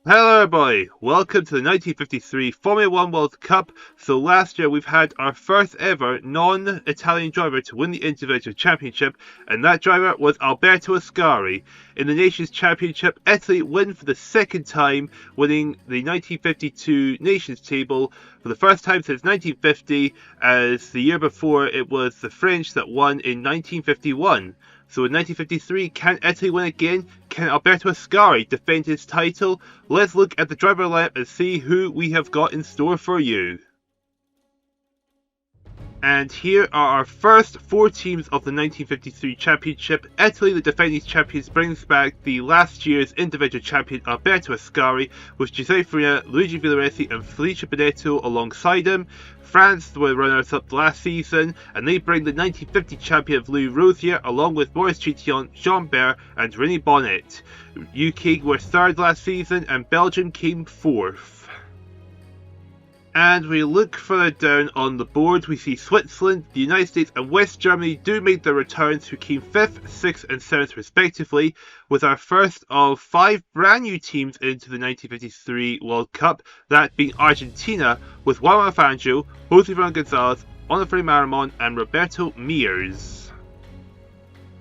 Hello everybody, welcome to the 1953 Formula 1 World Cup. So last year we've had our first ever non-Italian driver to win the individual championship, and that driver was Alberto Ascari. In the Nations Championship, Italy win for the second time, winning the 1952 Nations table for the first time since 1950, as the year before it was the French that won in 1951. So in 1953, can Italy win again? Can Alberto Ascari defend his title? Let's look at the driver lineup and see who we have got in store for you. And here are our first four teams of the 1953 championship. Italy, the defending champions, brings back the last year's individual champion Alberto Ascari, with Giuseppe Farina, Luigi Villoresi and Felicia Benetto alongside him. France were runners-up last season, and they bring the 1950 champion of Louis Rosier along with Maurice Trintignant, Jean Bert and René Bonnet. UK were third last season and Belgium came fourth. And we look further down on the board, we see Switzerland, the United States and West Germany do make their returns, who came 5th, 6th and 7th respectively, with our first of 5 brand new teams into the 1953 World Cup, that being Argentina, with Juan Fangio, Jose Ferran Gonzalez, Onofre Marimon and Roberto Mears.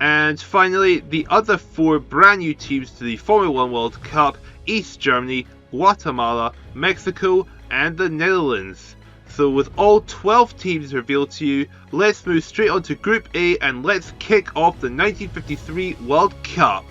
And finally, the other 4 brand new teams to the Formula 1 World Cup, East Germany, Guatemala, Mexico and the Netherlands. So with all 12 teams revealed to you, let's move straight on to Group A and let's kick off the 1953 World Cup.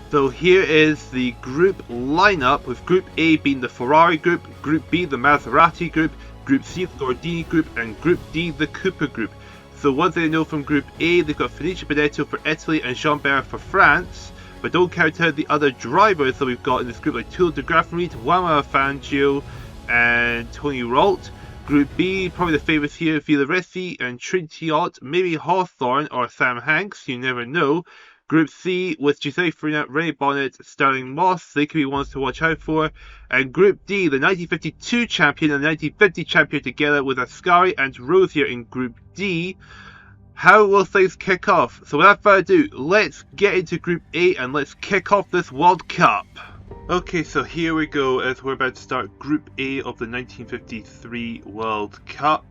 So here is the group lineup, with Group A being the Ferrari group, Group B the Maserati group, Group C the Gordini group and Group D the Cooper group. So what do they know from Group A? They've got Felicia Benetto for Italy and Jean Bert for France. But don't count out the other drivers that we've got in this group, like Tullio de Grafenried, Juan Fangio and Tony Rolt. Group B, probably the favourites here, Villoresi and Trintignant, maybe Hawthorne or Sam Hanks, you never know. Group C with Giuseppe Farina, René Bonnet, Sterling Moss, they could be ones to watch out for. And Group D, the 1952 champion and the 1950 champion together with Ascari and Rosier in Group D. How will things kick off? So without further ado, let's get into Group A and let's kick off this World Cup. Okay, so here we go as we're about to start Group A of the 1953 World Cup.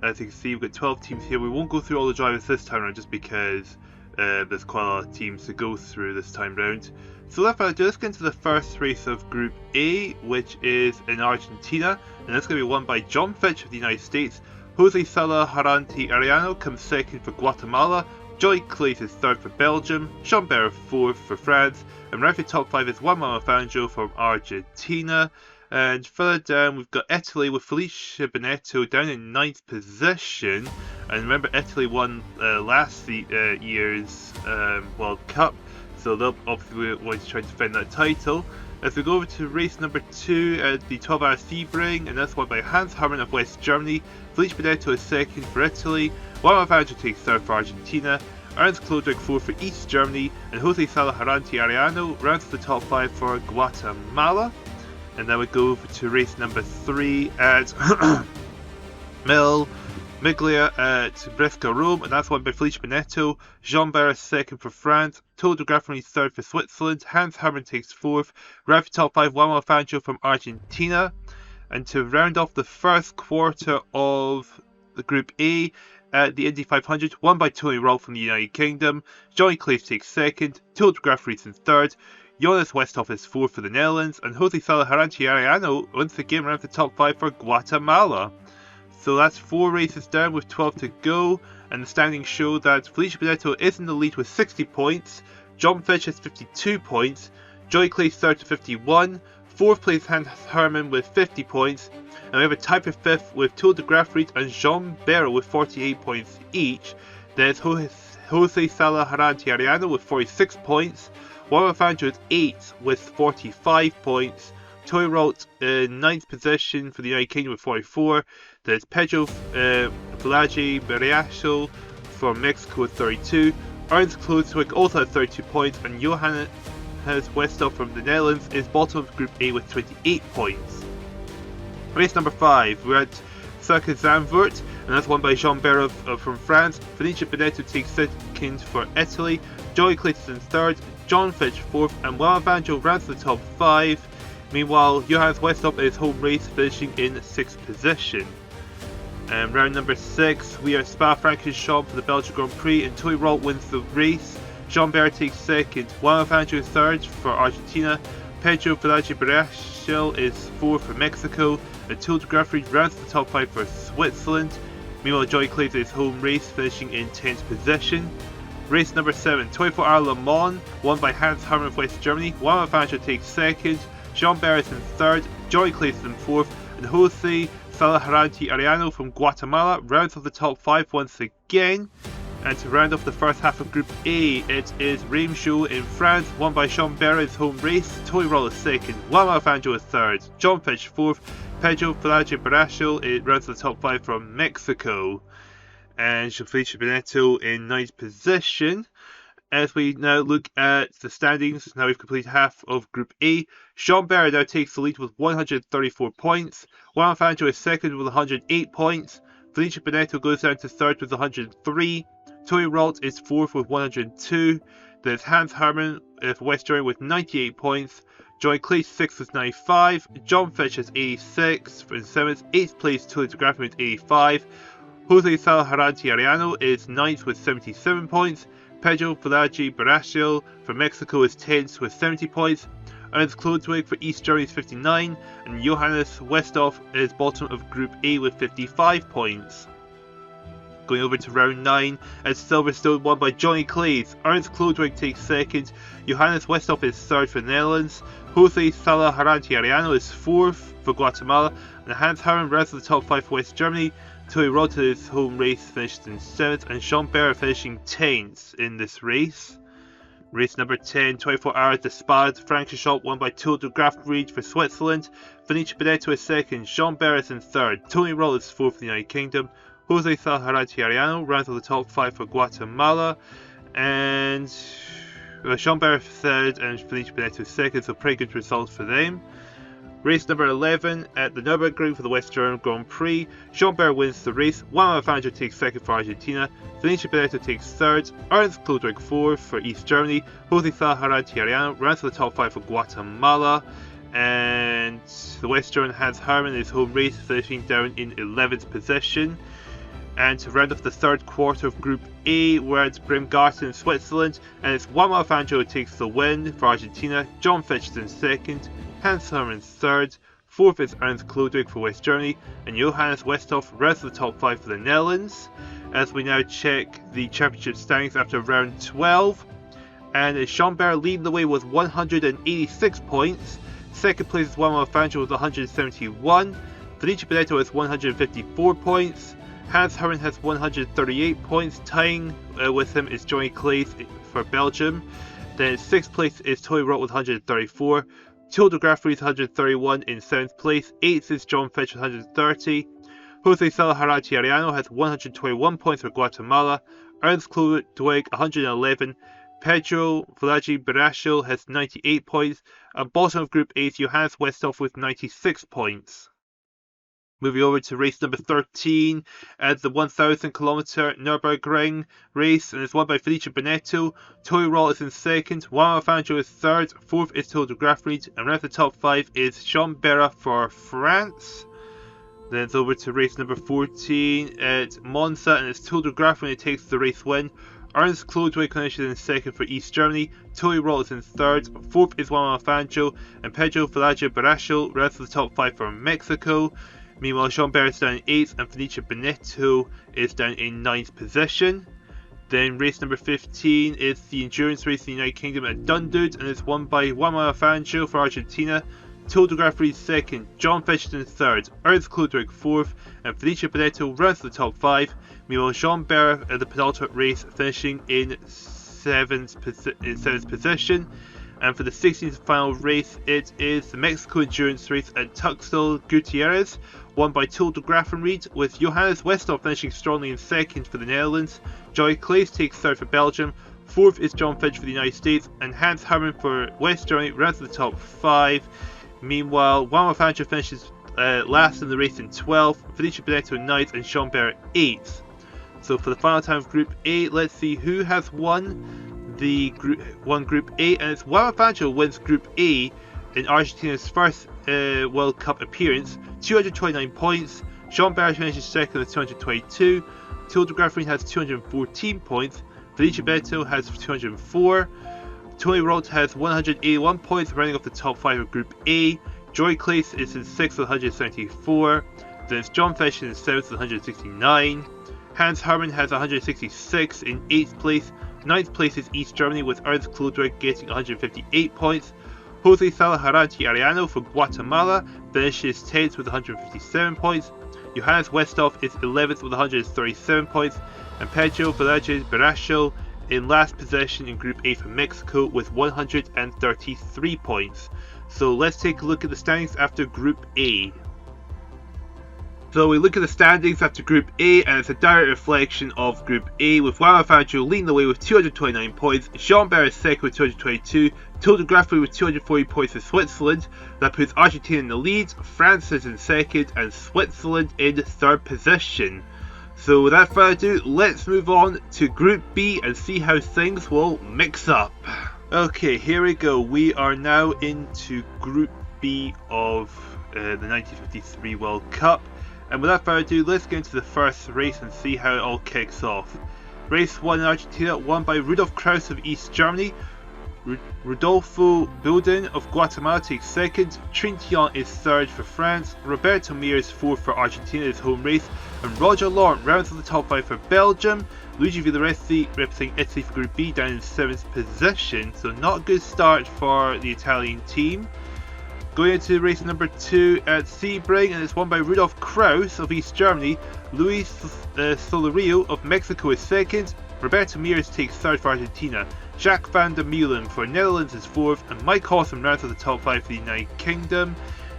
As you can see, we've got 12 teams here. We won't go through all the drivers this time around just because there's quite a lot of teams to go through this time round. So without further ado, let's get into the first race of Group A, which is in Argentina, and that's going to be won by John Fitch of the United States. Jose Sala Haranti Ariano comes second for Guatemala, Joy Claes is third for Belgium, Jean Bert fourth for France, and right for top 5 is Juan Fangio from Argentina. And further down we've got Italy with Felicia Benetto down in 9th position. And remember, Italy won last year's World Cup, so they'll obviously want to try to defend that title. As we go over to race number 2 at the 12-hour Sebring, and that's won by Hans Hermann of West Germany. Felicia Benetto is second for Italy, Juan Fangio takes third for Argentina, Ernst Klodrig fourth for East Germany, and Jose Sala Haranti Ariano rounds the top 5 for Guatemala. And then we go over to race number 3 at Miglia at Brescia Rome, and that's won by Felicia Benetto. Jean Bert second for France, Tullio de Grafenried third for Switzerland, Hans Hermann takes fourth, right for top 5 Juan Fangio from Argentina. And to round off the first quarter of the Group A, the Indy 500, won by Tony Rolt from the United Kingdom. Johnny Claes takes second, Tullio de Grafenried in third, Jonas Westhoff is fourth for the Netherlands, and Jose Sala Haranti Ariano once again rounds the top 5 for Guatemala. So that's 4 races down with 12 to go, and the standings show that Felicia Benetto is in the lead with 60 points, John Fitch has 52 points, Joy Claes third to 51, 4th place Hans Hermann with 50 points, and we have a tie for 5th with Tullio de Grafenried and Jean Bert with 48 points each. There's Jose Sala Haranti Ariano with 46 points, Juan Fangio is 8th with 45 points, Tony Rolt in 9th position for the United Kingdom with 44, there's Pedro Velage Beriacho from Mexico with 32, Ernst Klodrig also has 32 points, and Johannes Westhoff from the Netherlands is bottom of Group A with 28 points. Race number 5, we're at Circuit Zandvoort, and that's won by Jean Bert from France. Felicia Benetto takes second for Italy. Joey Clayton in 3rd, John Fitch 4th, and Juan Fangio rounds the top 5. Meanwhile, Johannes Westhoff is home race, finishing in 6th position. Round number 6, we are Spa-Francorchamps for the Belgian Grand Prix, and Tony Rolt wins the race. Jean Bert takes 2nd, Juan Fangio 3rd for Argentina, Pedro Villaggio-Barrachel is 4th for Mexico, and Tour de Grafried rounds the top 5 for Switzerland. Meanwhile, Joey Clayton is home race, finishing in 10th position. Race number 7, 24-hour Le Mans, won by Hans Hermann of West Germany. Juan Fangio takes 2nd, Jean Bert in 3rd, Joey Clayton in 4th, and Jose Salaharanti Arellano from Guatemala rounds off the top 5 once again. And to round off the first half of Group A, it is Reims Show in France, won by Jean Bert's home race. Tony Roll is 2nd, Juan Fangio is 3rd, John Fitch 4th, Pedro Villaggio-Barrachel rounds the top 5 from Mexico, and Felicia Benetto in 9th position. As we now look at the standings, now we've completed half of Group A. Jean Bert now takes the lead with 134 points. Juan Fangio is 2nd with 108 points. Felicia Benetto goes down to 3rd with 103. Tony Rolt is 4th with 102. There's Hans Hermann for West Germany with 98 points. Joey Clayton 6th with 95. John Fitch is 86 in 7th. 8th place Tour de Grafried with 85. Jose Salaharanti Arellano is 9th with 77 points. Pedro Villaggio-Barrachel from Mexico is 10th with 70 points. Ernst Klodwig for East Germany is 59, and Johannes Westhoff is bottom of Group A with 55 points. Going over to round 9, as Silverstone won by Johnny Claes. Ernst Klodwig takes 2nd, Johannes Westhoff is 3rd for the Netherlands, Jose Salaharanti Arellano is 4th for Guatemala, and Hans Hermann rounds the top 5 for West Germany. Tony Rota's home race finished in 7th, and Jean Bert finishing 10th in this race. Race number 10, 24 hours to Spa-Francorchamps, won by Tour de Grafried for Switzerland. Felicia Benetto is 2nd, Jean Bert is in 3rd, Tony Roll is 4th for the United Kingdom, Jose Salaharanti Arellano rounds off the top 5 for Guatemala, and Jean Bert 3rd and Felicia Benetto 2nd, so pretty good results for them. Race number 11 at the Nürburgring for the West German Grand Prix. Jean Bert wins the race, Juan Fangio takes 2nd for Argentina, Felicia Benetto takes 3rd, Ernst Klodwig 4th for East Germany, Jose Salaharanti Arellano rounds to the top 5 for Guatemala, and the West German Hans Hermann is home race, finishing down in 11th position. And to round off the third quarter of Group A, we're at Bremgarten in Switzerland, and it's Juan Fangio who takes the win for Argentina, John Fitch in 2nd, Hans Hermann 3rd, 4th is Ernst Klodwig for West Germany, and Johannes Westhoff rounds the top 5 for the Netherlands. As we now check the championship standings after round 12, and it's Jean Bert leading the way with 186 points, second place is Juan Fangio with 171, Felicia Benetto has 154 points, Hans Hermann has 138 points, tying with him is Johnny Claes for Belgium. Then 6th place is Tony Rolt with 134, Tour de Grafried is 131 in 7th place, 8th is John Fitch with 130, Jose Salaharanti Arellano has 121 points for Guatemala, Ernst Klodwig 111, Pedro Villaggio-Barrachel has 98 points, and bottom of Group A is Johannes Westhoff with 96 points. Moving over to race number 13 at the 1000 kilometer Nürburgring race, and it's won by Felicia Benetto. Tony Roll is in 2nd, Juan Fangio is 3rd, 4th is Tour de Grafried, and around the top 5 is Jean Bert for France. Then it's over to race number 14 at Monza, and it's Tour de Grafried who takes the race win. Ernst Klodwig finishes in 2nd for East Germany, Tony Roll is in 3rd, 4th is Juan Fangio, and Pedro Villaggio-Barrachel rounds the top 5 for Mexico. Meanwhile, Jean Bert is down in 8th and Felicia Benetto is down in 9th position. Then race number 15 is the endurance race in the United Kingdom at Dundalk, and it's won by Juan Fangio for Argentina, Tour de Grafried 2nd, John Fitch in 3rd, Ernst Klodwig 4th, and Felicia Benetto rounds the top 5. Meanwhile, Jean Bert at the penultimate race finishing in 7th position. And for the 16th final race, it is the Mexico endurance race at Tuxtla Gutierrez, won by Tour de Grafried, with Johannes Westhoff finishing strongly in 2nd for the Netherlands. Joey Claes takes 3rd for Belgium, 4th is John Fitch for the United States, and Hans Hermann for West Germany rounds the top 5. Meanwhile, Juan Fangio finishes last in the race in 12th, Felicia Benetto in 9th, and Jean Bert 8th. So for the final time of Group A, let's see who has won the Group A, and it's Juan Fangio wins Group A in Argentina's first World Cup appearance, 229 points. Jean Barre finishes second with 222. Tilde Graffirin has 214 points. Felicia Beto has 204. Tony Roth has 181 points, running off the top 5 of Group A. Joy Claes is in 6th with 174. Then it's John Fish in 7th with 169. Hans Hermann has 166 in 8th place. 9th place is East Germany with Ernst Klodwig getting 158 points. Jose Salajarranti Ariano for Guatemala finishes 10th with 157 points. Johannes Westhoff is 11th with 137 points. And Pedro Velázquez Baracho in last position in Group A for Mexico with 133 points. So let's take a look at the standings after Group A. So we look at the standings after Group A, and it's a direct reflection of Group A, with Juan Fangio leading the way with 229 points, Jean Barre is second with 222, Tilde Graffirin with 240 points for Switzerland. That puts Argentina in the lead, France is in second, and Switzerland in third position. So without further ado, let's move on to Group B and see how things will mix up. Okay, here we go. We are now into Group B of the 1953 World Cup. And without further ado, let's get into the first race and see how it all kicks off. Race 1 in Argentina, won by Rudolf Kraus of East Germany. Rodolfo Bilden of Guatemala takes second. Trintignant is third for France. Roberto Mir is fourth for Argentina, his home race. And Roger Laurent rounds of the top 5 for Belgium. Luigi Villoresi representing Italy for Group B down in 7th position. So not a good start for the Italian team. Going into race number 2 at Sebring, and it's won by Rudolf Kraus of East Germany. Luis Solorio of Mexico is second. Roberto Mir takes third for Argentina. Jacques van der Meulen for Netherlands is fourth, and Mike Hawthorne rounds of the top 5 for the United Kingdom.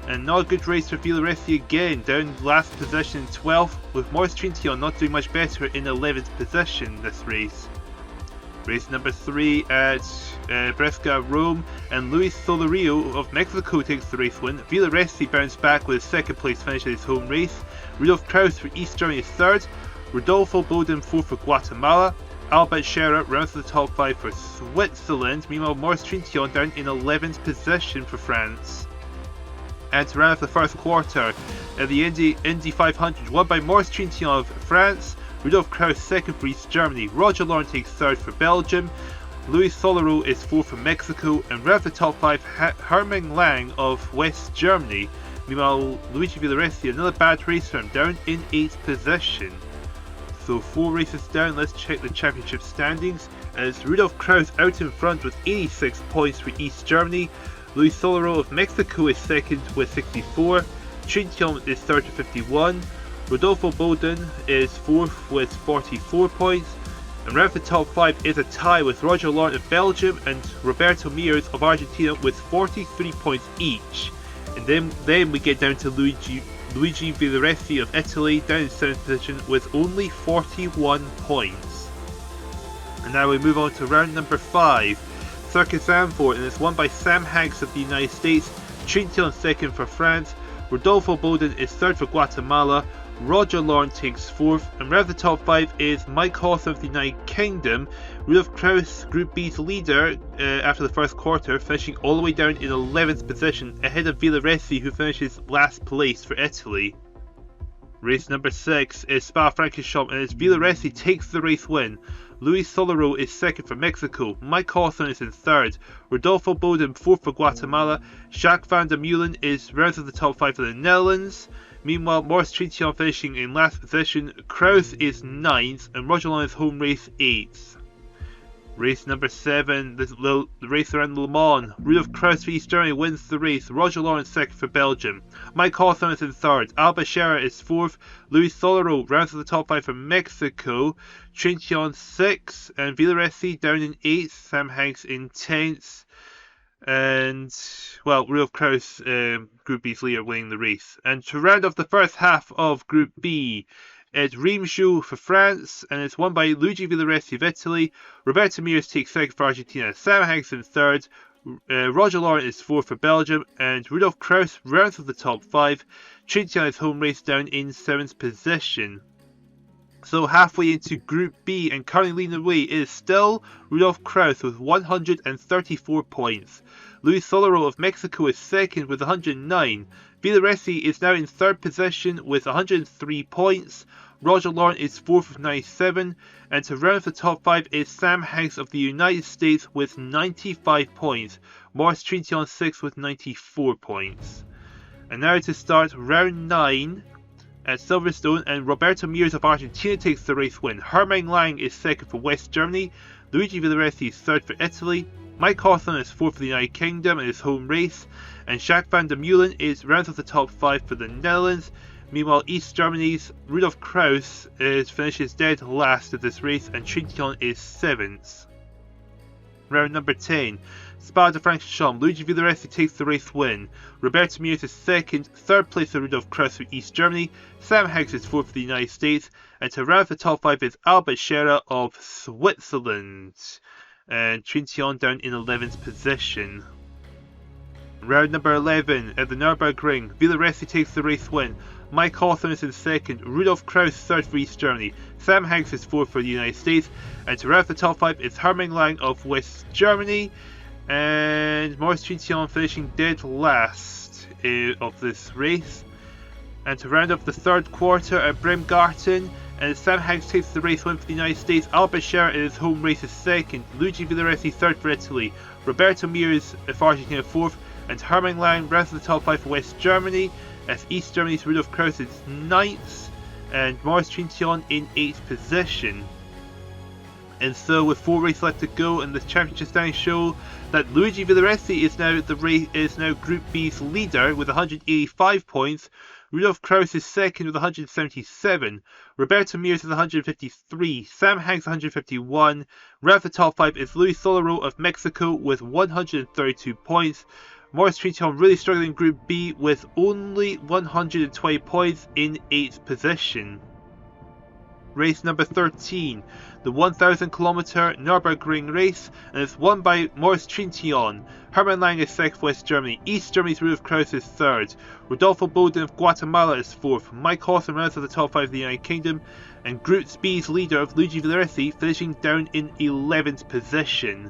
And not a good race for Villoresi again, down last position in 12th, with Maurice Trintignant not doing much better in 11th position this race. Race number 3 at Brescia, Rome, and Luis Solorio of Mexico takes the race win. Villoresi bounced back with a second place finish at his home race. Rudolf Kraus for East Germany is third. Rodolfo Bilden fourth for Guatemala. Albert Scherer rounds the top 5 for Switzerland. Meanwhile, Maurice Trintignant down in 11th position for France. And to round off the first quarter, at the Indy 500, won by Maurice Trintignant of France. Rudolf Kraus second for East Germany. Roger Laurent takes third for Belgium. Luis Solero is fourth for Mexico. And round the top 5, Hermann Lang of West Germany. Meanwhile, Luigi Villoresi, another bad race for him, down in 8th position. So 4 races down, let's check the championship standings. As Rudolf Kraus out in front with 86 points for East Germany. Luis Solero of Mexico is second with 64. Trintignant is third with 51. Rodolfo Bilden is fourth with 44 points. And round the top 5 is a tie with Roger Laurent of Belgium and Roberto Mir of Argentina with 43 points each. And then we get down to Luigi Villoresi of Italy down in 7th position with only 41 points. And now we move on to round number 5. Circus Zandvoort, and it's won by Sam Hanks of the United States. Trintignant second for France. Rodolfo Bilden is third for Guatemala. Roger Laurent takes fourth, and round the top 5 is Mike Hawthorne of the United Kingdom. Rudolf Kraus, Group B's leader after the first quarter, finishing all the way down in 11th position, ahead of Villoresi, who finishes last place for Italy. Race number 6 is Spa-Francorchamps, and as Villoresi takes the race win. Luis Solero is second for Mexico. Mike Hawthorne is in third. Rodolfo Bilden fourth for Guatemala. Jacques van der Meulen is rounds of the top 5 for the Netherlands. Meanwhile, Maurice Trintignant finishing in last position. Kraus is 9th, and Roger Laurent's home race 8th. Race number 7, the race around Le Mans. Rudolf Kraus for East Germany wins the race. Roger Laurent second for Belgium. Mike Hawthorne is in third. Albert Scherer is fourth. Luis Solero rounds of the top 5 for Mexico. Trintignant 6th, and Villoresi down in 8th. Sam Hanks in 10th. And, well, Rudolf Kraus, Group B's leader, winning the race. And to round off the first half of Group B, it's Reims-Jouy for France, and it's won by Luigi Villoresi of Italy. Roberto Mir takes second for Argentina. Sam Hanks in third. Roger Laurent is fourth for Belgium, and Rudolf Kraus rounds of the top 5. Trintignant's home race down in 7th position. So halfway into Group B and currently leading the way is still Rudolf Kraus with 134 points. Luis Solero of Mexico is second with 109. Villoresi is now in third position with 103 points. Roger Lauren is fourth with 97. And to round off the top 5 is Sam Hanks of the United States with 95 points. Morris Trinity on 6th with 94 points. And now to start round 9 at Silverstone, and Roberto Mears of Argentina takes the race win. Hermann Lang is second for West Germany. Luigi Villoresi is third for Italy. Mike Hawthorne is fourth for the United Kingdom in his home race. And Jacques van der Meulen is rounds off the top 5 for the Netherlands. Meanwhile, East Germany's Rudolf Kraus finishes dead last of this race, and Trintignant is 7th. Round number 10. Spa de Francorchamps, Luigi Villoresi takes the race win. Roberto Mears is second, third place for Rudolf Kraus for East Germany. Sam Hanks is fourth for the United States. And to round off the top 5 is Albert Scherer of Switzerland. And Trintignant down in 11th position. Round number 11 at the Nürburgring, Villoresi takes the race win. Mike Hawthorne is in second, Rudolf Kraus third for East Germany, Sam Hanks is fourth for the United States, and to round off the top 5 is Hermann Lang of West Germany, and Maurice Trintignant finishing dead last of this race. And to round off the third quarter at Bremgarten, and Sam Hanks takes the race win for the United States. Albert Scherer in his home race is second, Luigi Villoresi third for Italy, Roberto Mears for Argentina fourth, and Hermann Lang rounds the top 5 for West Germany, as East Germany's Rudolf Kraus is 9th, and Maurice Trintignant in 8th position. And so, with 4 races left to go in the championship standings show that Luigi Villoresi is now Group B's leader with 185 points. Rudolf Kraus is second with 177. Roberto Mears is 153. Sam Hanks 151. Round the top 5 is Luis Solero of Mexico with 132 points. Maurice Trintignant really struggling in Group B with only 120 points in 8th position. Race number 13, the 1000km Nürburgring race, and it's won by Maurice Trintignant. Hermann Lang is second for West Germany. East Germany's Rudolf Kraus is third. Rodolfo Boden of Guatemala is fourth. Mike Hawthorne rounds at the top 5 of the United Kingdom, and Group B's leader of Luigi Villoresi finishing down in 11th position.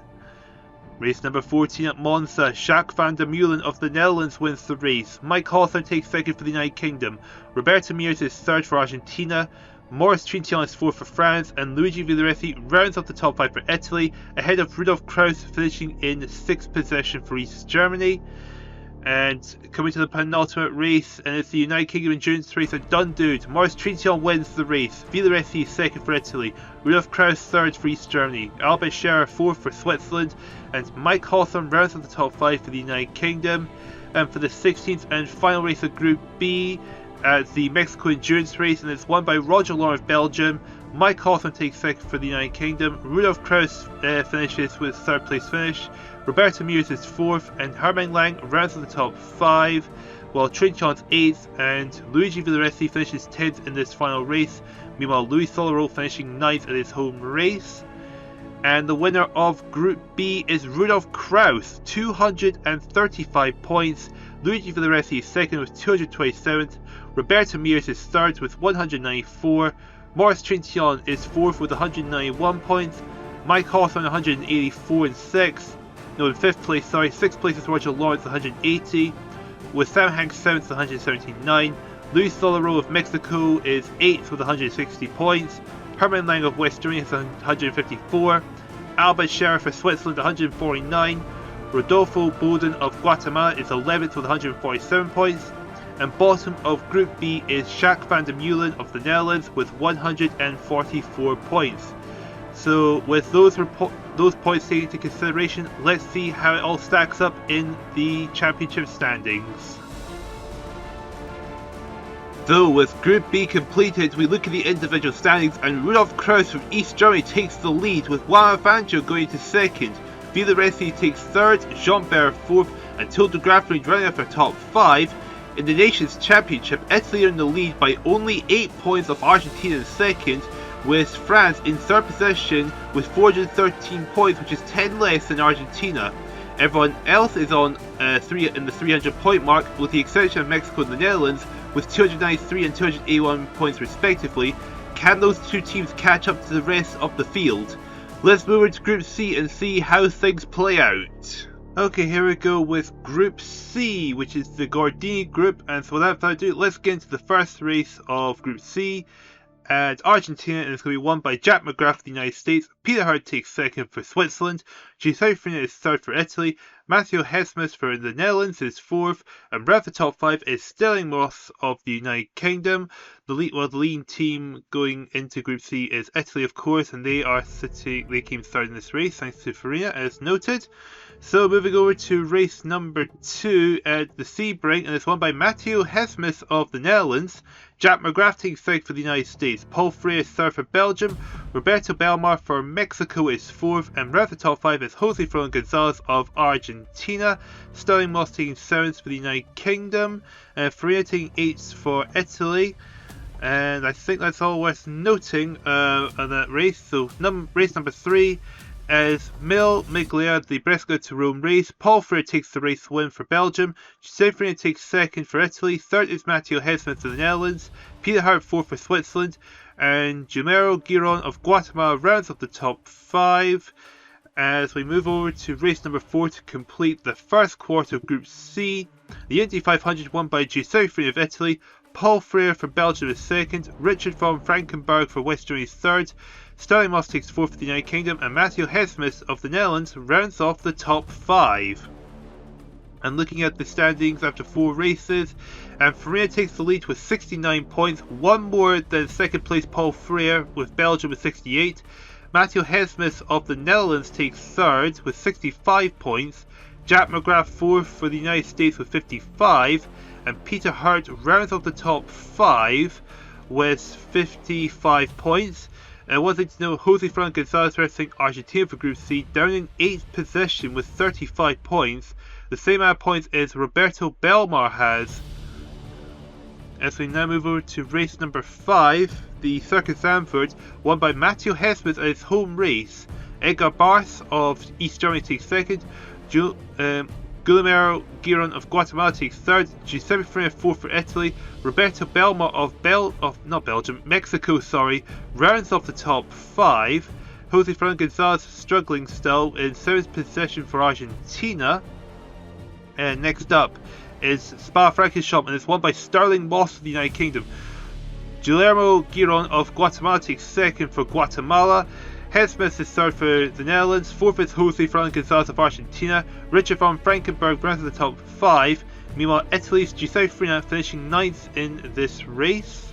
Race number 14 at Monza, Jacques van der Meulen of the Netherlands wins the race. Mike Hawthorne takes second for the United Kingdom. Roberto Mears is third for Argentina. Maurice Trintignant is fourth for France, and Luigi Villoresi rounds up the top 5 for Italy, ahead of Rudolf Kraus finishing in 6th position for East Germany. And coming to the penultimate race, and it's the United Kingdom endurance race at Dundalk. Maurice Trintignant wins the race. Villoresi is second for Italy. Rudolf Kraus third for East Germany. Albert Scherer fourth for Switzerland. And Mike Hawthorne rounds up the top 5 for the United Kingdom. And for the 16th and final race of Group B, the Mexico endurance race, and it's won by Roger Lauren of Belgium. Mike Hawthorne takes second for the United Kingdom. Rudolf Kraus finishes with third place finish. Roberto Mears is fourth, and Hermann Lang rounds to the top 5, while Trintignant's 8th, and Luigi Villoresi finishes 10th in this final race. Meanwhile, Luis Solero finishing 9th at his home race. And the winner of Group B is Rudolf Kraus, 235 points. Luigi Villoresi is second with 227th. Roberto Mears is third with 194. Maurice Trintignant is fourth with 191 points. Mike Hawthorne 184 and 6th. No, in 5th place, sorry. 6th place is Roger Lawrence 180. With Sam Hanks 7th 179. Luis Solero of Mexico is 8th with 160 points. Hermann Lang of West Germany has 154. Albert Scherer for Switzerland 149. Rodolfo Boden of Guatemala is 11th with 147 points. And bottom of Group B is Jacques van der Meulen of the Netherlands with 144 points. So with those points taken into consideration, let's see how it all stacks up in the championship standings. So with Group B completed, we look at the individual standings, and Rudolf Kraus from East Germany takes the lead, with Juan Fangio going to second. Villoresi takes third, Jean Bert fourth, and Tilde Graflund running up for top 5. In the Nations Championship, Italy are in the lead by only 8 points of Argentina in second, with France in third position with 413 points, which is 10 less than Argentina. Everyone else is on in the 300 point mark, with the exception of Mexico and the Netherlands, with 293 and 281 points respectively. can those two teams catch up to the rest of the field? Let's move over to Group C and see how things play out. Okay, here we go with Group C, which is the Gordini group, and so without further ado, let's get into the first race of Group C at Argentina, and it's going to be won by Jack McGrath for the United States. Peter Hart takes second for Switzerland. Giuseppe Farina is third for Italy. Matthew Hesmus for the Netherlands is fourth, and round the top five is Sterling Moss of the United Kingdom. The leading team going into Group C is Italy, of course, and they came third in this race thanks to Farina, as noted. So moving over to race number 2 at the Sebring, and it's won by Matthew Hesmus of the Netherlands. Jack McGrath takes second for the United States. Paul Freire is third for Belgium. Roberto Belmar for Mexico is fourth, and round the top five is Jose Froilán González of Argentina. Sterling Moss taking seventh for the United Kingdom. Farina taking eighth for Italy. And I think that's all worth noting on that race. So race number 3 is Mil Miglia, the Brescia to Rome race. Paul Freire takes the race win for Belgium. Giuseppe Farina takes second for Italy. Third is Matteo Hesmus of the Netherlands. Peter Hart fourth for Switzerland. And Jumero Giron of Guatemala rounds up the top 5. As we move over to race number 4 to complete the first quarter of Group C. The Indy 500 won by Giuseppe Farina of Italy. Paul Freire for Belgium is second. Richard von Frankenberg for West Germany is third. Sterling Moss takes fourth for the United Kingdom, and Matthew Hesmus of the Netherlands rounds off the top 5. And looking at the standings after 4 races, and Farina takes the lead with 69 points, one more than second place Paul Freire with Belgium with 68. Matthew Hesmus of the Netherlands takes third with 65 points. Jack McGrath fourth for the United States with 55, and Peter Hart rounds off the top 5 with 55 points. One thing to know, Jose Froilán González representing Argentina for Group C, down in 8th position with 35 points, the same amount of points as Roberto Belmar has. As we now move over to race number 5, the Circus Zandvoort, won by Matthew Hesmus at his home race. Edgar Barth of East Germany takes second. Guillermo Giron of Guatemala takes third. Giuseppe Farina fourth for Italy. Roberto Belmar of Mexico, rounds off the top 5. Jose Froilán González struggling still in 7th position for Argentina. And next up is Spa-Francorchamps, and it's won by Sterling Moss of the United Kingdom. Guillermo Giron of Guatemala takes second for Guatemala. Hesmus is third for the Netherlands. Fourth is Jose Froilán González of Argentina. Richard von Frankenberg rounds the top 5. Meanwhile, Italy's Giuseppe Farina finishing 9th in this race.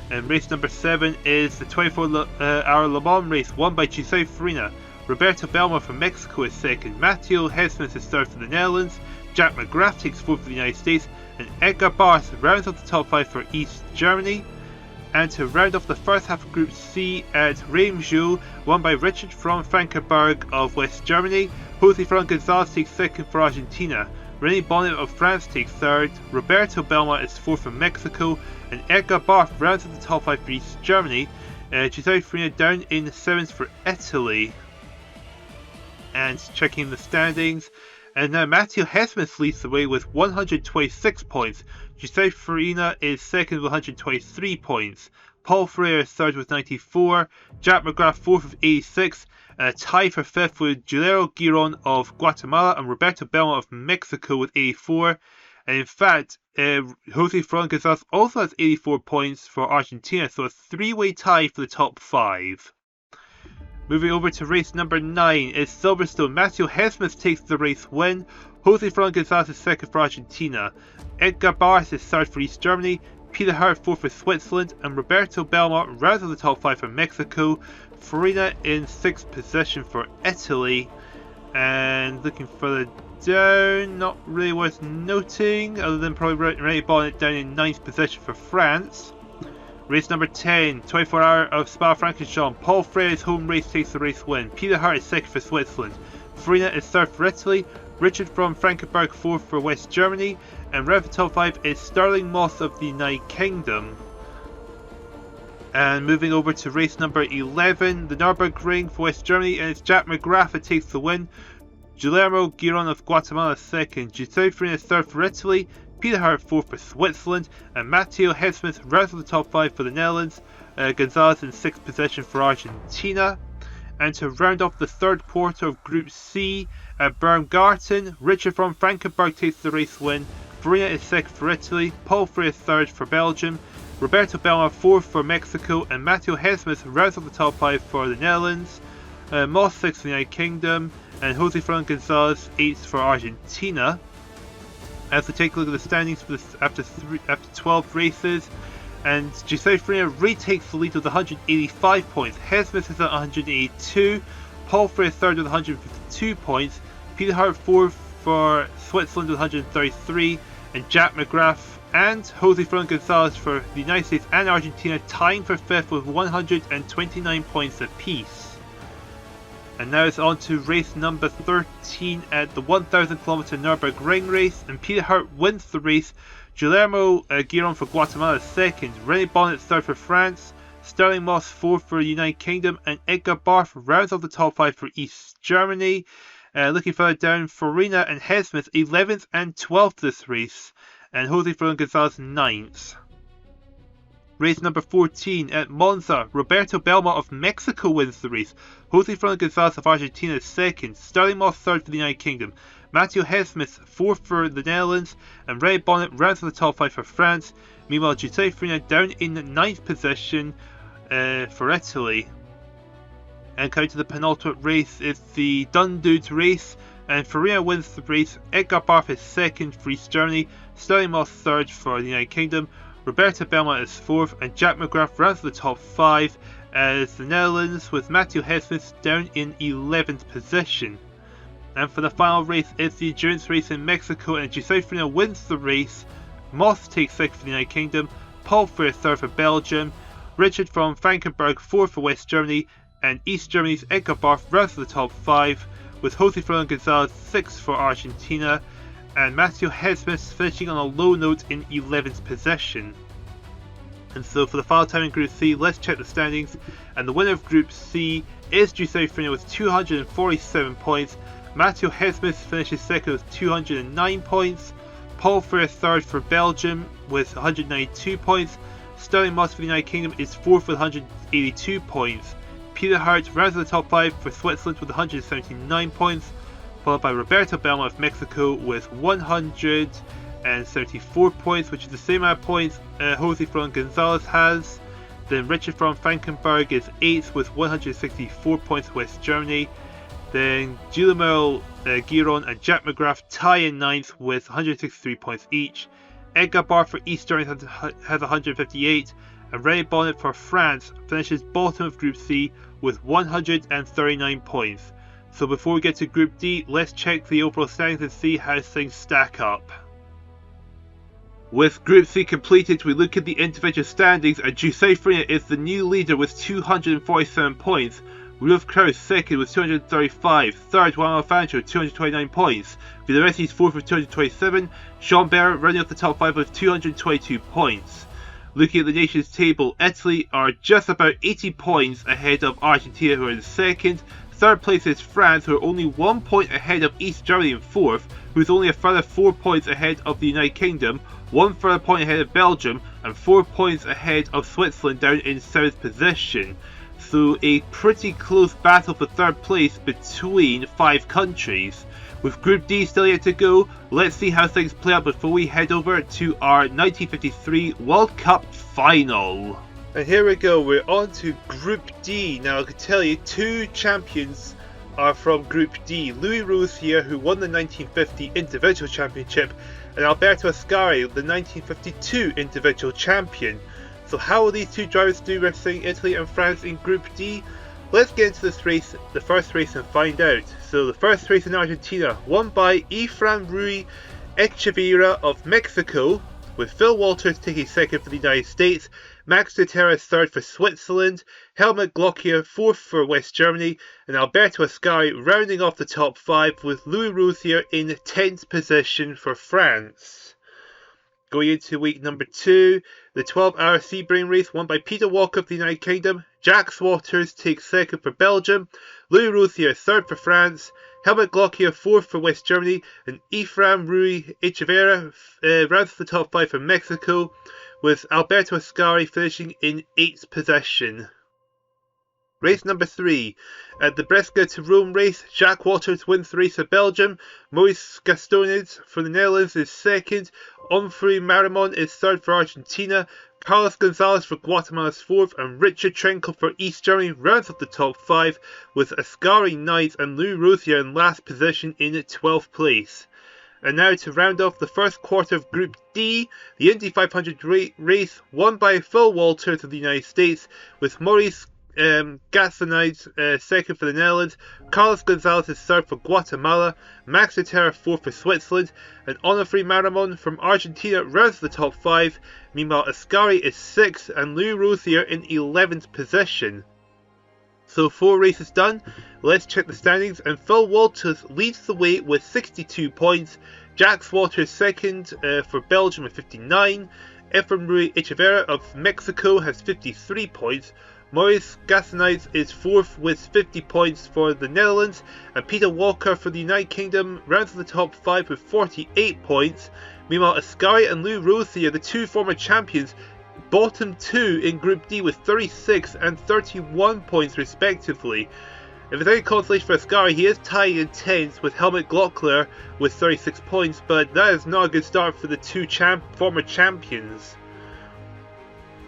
And race number 7 is the 24-hour Le Mans race, won by Giuseppe Farina. Roberto Belmar from Mexico is second. Matteo Hesmus is third for the Netherlands. Jack McGrath takes fourth for the United States. And Edgar Barth rounds off the top 5 for East Germany. And to round off the first half of Group C at Reimsjou, won by Richard von Frankenberg of West Germany. Jose Froilán González takes second for Argentina. René Bonnet of France takes third. Roberto Belmar is fourth for Mexico. And Edgar Barth rounds at the top 5 for East Germany. Giuseppe Farina down in 7th for Italy. And checking the standings. And now Matthew Hesmus leads the way with 126 points. Giuseppe Farina is second with 123 points. Paul Freire is third with 94. Jack McGrath fourth with 86. And a tie for fifth with Guillermo Giron of Guatemala and Roberto Belmar of Mexico with 84. And in fact, Jose Froilán González also has 84 points for Argentina, so a 3-way tie for the top 5. Moving over to race number 9 is Silverstone. Matthew Hesmus takes the race win. Jose Froilán González is second for Argentina. Edgar Barth is third for East Germany. Peter Hart fourth for Switzerland. And Roberto Belmar rounds out the top 5 for Mexico. Farina in 6th position for Italy. And looking further down, not really worth noting, other than probably René Bonnet down in 9th position for France. Race number 10, 24-hour of Spa-Francorchamps. Paul Freire's home race takes the race win. Peter Hart is second for Switzerland. Farina is third for Italy. Richard von Frankenberg fourth for West Germany. And round the top 5 is Sterling Moss of the United Kingdom. And moving over to race number 11, the Nürburgring for West Germany, and it's Jack McGrath that takes the win. Guillermo Giron of Guatemala second. Giuseppe Farina is third for Italy. Peter Hart fourth for Switzerland, and Matteo Hesmus rounds the top 5 for the Netherlands. Gonzalez in 6th position for Argentina. And to round off the third quarter of Group C at Baumgarten, Richard von Frankenberg takes the race win. Farina is 6th for Italy, Paul Freire 3rd for Belgium, Roberto Belma 4th for Mexico, and Matteo Hesmus rounds off the top 5 for the Netherlands. Moss 6th for the United Kingdom, and Jose Fernando Gonzalez 8th for Argentina. As we take a look at the standings for this, after 12 races, and Giuseppe Farina retakes the lead with 185 points. Hesmus is at 182, Paul Freire 3rd with 152 points, Peter Hart 4th for Switzerland with 133, and Jack McGrath and Jose Fernando Gonzalez for the United States and Argentina tying for 5th with 129 points apiece. And now it's on to race number 13 at the 1000 km Nürburgring ring race, and Peter Hart wins the race. Guillermo Giron for Guatemala is 2nd, René Bonnet 3rd for France, Sterling Moss 4th for the United Kingdom, and Edgar Barth rounds off the top 5 for East Germany. Looking further down, Farina and Hesmus 11th and 12th this race, and Jose Fernando Gonzalez 9th. Race number 14 at Monza, Roberto Belma of Mexico wins the race. Jose Fernando Gonzalez of Argentina is 2nd, Sterling Moss 3rd for the United Kingdom, Matteo Hesmus 4th for the Netherlands, and René Bonnet rounds off the top 5 for France. Meanwhile, Giuseppe Farina down in 9th position for Italy. And coming to the penultimate race, it's the Dundudes race, and Farina wins the race. Edgar Barth is 2nd for East Germany, Sterling Moss 3rd for the United Kingdom, Roberto Belma is 4th, and Jack McGrath rounds the top 5 as the Netherlands, with Matteo Hesmus down in 11th position. And for the final race, it's the endurance race in Mexico, and Giuseppe Farina wins the race. Moss takes 6th for the United Kingdom, Paul Freire 3rd for Belgium, Richard von Frankenberg 4th for West Germany, and East Germany's Edgar Barth rounds the top 5, with Jose Fernando Gonzalez 6th for Argentina, and Matteo Hesmus finishing on a low note in 11th position. And so for the final time in Group C, let's check the standings, and the winner of Group C is Giuseppe Farina with 247 points, Matteo Hesmus finishes 2nd with 209 points, Paul Freire 3rd for Belgium with 192 points, Sterling Moss for the United Kingdom is 4th with 182 points, Peter Hart rounds the top 5 for Switzerland with 179 points, followed by Roberto Belma of Mexico with 174 points, which is the same amount of points Jose Fernando Gonzalez has. Then Richard von Frankenberg is 8th with 164 points, West Germany. Then Guillermo Giron and Jack McGrath tie in 9th with 163 points each. Edgar Barth for East Germany has 158, and René Bonnet for France finishes bottom of Group C with 139 points. So before we get to Group D, let's check the overall standings and see how things stack up. With Group C completed, we look at the individual standings, and Giuseppe Farina is the new leader with 247 points. Rudolf Kraus 2nd with 235, 3rd Juan Alfantro 229 points, Villaretti is 4th with 227, Jean Barrett rounding off the top 5 with 222 points. Looking at the nations table, Italy are just about 80 points ahead of Argentina, who are in 2nd. 3rd place is France, who are only 1 point ahead of East Germany in 4th, who is only a further 4 points ahead of the United Kingdom, 1 further point ahead of Belgium, and 4 points ahead of Switzerland down in 7th position. So a pretty close battle for 3rd place between 5 countries. With Group D still yet to go, let's see how things play out before we head over to our 1953 World Cup final. And here we go, we're on to Group D. Now I can tell you, 2 champions are from Group D. Louis Rosier, who won the 1950 individual championship, and Alberto Ascari, the 1952 individual champion. So how will these 2 drivers do representing Italy and France in Group D? Let's get into this race, the first race, and find out. So the first race in Argentina, won by Efrain Rui Echeverria of Mexico, with Phil Walters taking 2nd for the United States, Max de Terra 3rd for Switzerland, Helmut Glockner 4th for West Germany, and Alberto Ascari rounding off the top 5 with Louis Rosier in 10th position for France. Going into week number 2, the 12-hour Sebring race won by Peter Walker of the United Kingdom, Jack Waters takes 2nd for Belgium, Louis Rosier 3rd for France, Helmut Glockner 4th for West Germany, and Efrain Rui Echeverria rounds the top 5 for Mexico, with Alberto Ascari finishing in 8th position. Race number 3. At the Brescia to Rome race, Jack Waters wins the race for Belgium, Maurice Gastones for the Netherlands is 2nd, Onfray Marimon is 3rd for Argentina, Carlos Gonzalez for Guatemala is 4th, and Richard Trenkel for East Germany rounds up the top 5, with Ascari 9th and Lou Rothier in last position in 12th place. And now to round off the first quarter of Group D, the Indy 500 race won by Phil Walters of the United States, with Maurice Gastones 2nd for the Netherlands, Carlos Gonzalez is 3rd for Guatemala, Max Otero 4th for Switzerland, and Onofre Marimon from Argentina rounds the top 5. Meanwhile, Ascari is 6th and Lou Rothier in 11th position. So 4 races done, let's check the standings, and Phil Walters leads the way with 62 points, Jack Waters 2nd for Belgium with 59, Efren Rui Echeverria of Mexico has 53 points, Maurice Gastones is 4th with 50 points for the Netherlands, and Peter Walker for the United Kingdom rounds the top 5 with 48 points. Meanwhile, Ascari and Lou Rothier, the 2 former champions, bottom 2 in Group D with 36 and 31 points respectively. If it's any consolation for Ascari, he is tied in 10th with Helmut Glockler with 36 points, but that is not a good start for the 2 former champions.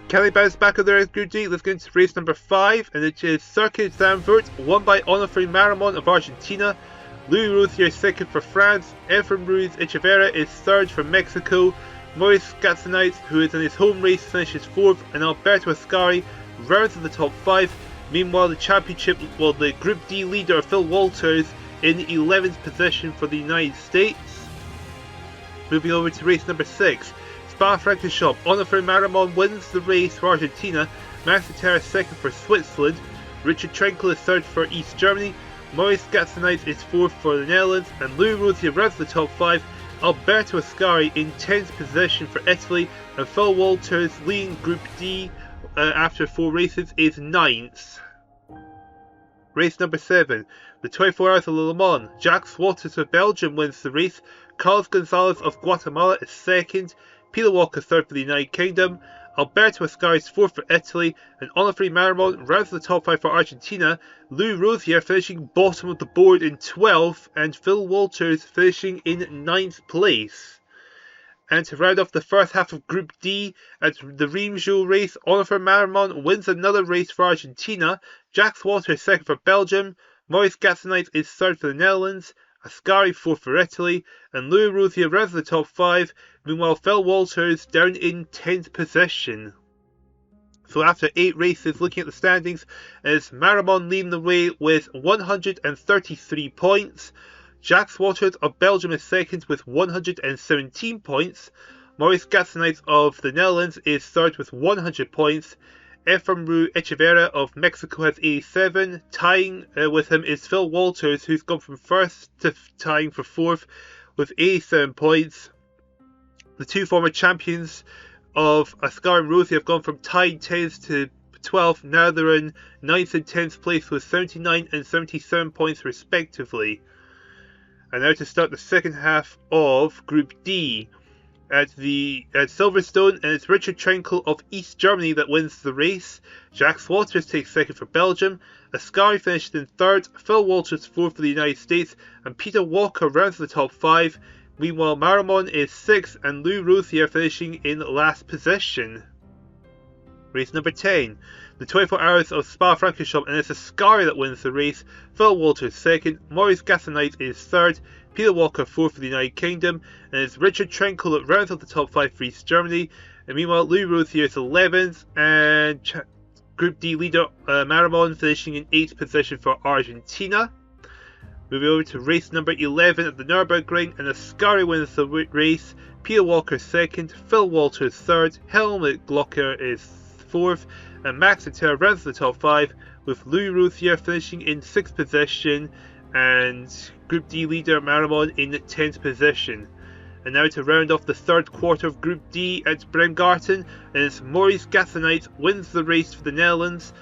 Can they bounce back on their Group D? Let's get into race number 5, and it is Circuit Zandvoort, won by Onofre Marimon of Argentina, Lou Rothier 2nd for France, Efren Rui Echeverria is 3rd for Mexico, Maurice Gastones, who is in his home race, finishes 4th, and Alberto Ascari rounds in the top 5. Meanwhile, the Group D leader, Phil Walters, in 11th position for the United States. Moving over to race number 6. Spa-Francorchamps, Onofre Marimon wins the race for Argentina, Max Otero 2nd for Switzerland, Richard Trenkel is 3rd for East Germany, Maurice Gastones is 4th for the Netherlands, and Lou Rothier rounds the top 5, Alberto Ascari in 10th position for Italy, and Phil Walters leading Group D after 4 races is 9th. Race number 7. The 24 Hours of Le Mans, Jack Waters of Belgium wins the race, Carlos Gonzalez of Guatemala is 2nd, Peter Walker 3rd for the United Kingdom, Alberto Ascari is 4th for Italy, and Onofre Marimon rounds the top 5 for Argentina, Lou Rothier finishing bottom of the board in 12th, and Phil Walters finishing in 9th place. And to round off the first half of Group D, at the Reims race, Onofre Marimon wins another race for Argentina, Jack Waters 2nd for Belgium, Maurice Gastones is 3rd for the Netherlands, Ascari 4th for Italy, and Lou Rothier rounds the top 5. Meanwhile, Phil Walters down in 10th position. So after 8 races, looking at the standings, is Marimon leading the way with 133 points. Jack Waters of Belgium is 2nd with 117 points. Maurice Gastones of the Netherlands is 3rd with 100 points. Efren Rui Echeverria of Mexico has 87. Tying with him is Phil Walters, who's gone from 1st to tying for 4th with 87 points. The 2 former champions of Ascari and Rothier have gone from tied 10th to 12th. Now they're in 9th and 10th place with 79 and 77 points respectively. And now to start the second half of Group D. At Silverstone, and it's Richard Trenkel of East Germany that wins the race. Jack Waters takes 2nd for Belgium, Ascari finished in 3rd, Phil Walters 4th for the United States, and Peter Walker rounds the top 5. Meanwhile, Marimon is 6th, and Lou Rothier finishing in last position. Race number 10. The 24 Hours of Spa-Francorchamps, and it's Ascari that wins the race. Phil Walters 2nd, Maurice Gastones is 3rd, Peter Walker 4th for the United Kingdom, and it's Richard Trenkel that rounds up the top 5 for East Germany. And meanwhile, Lou Rothier is 11th, and Group D leader Marimon finishing in 8th position for Argentina. Moving over to race number 11 at the Nürburgring, and Ascari wins the race. Peter Walker 2nd, Phil Walters 3rd, Helmut Glocker is 4th, and Max Otero rounds the top 5, with Lou Rothier finishing in 6th position, and Group D leader Marimon in 10th position. And now to round off the third quarter of Group D at Bremgarten, and it's Maurice Gastones wins the race for the Netherlands,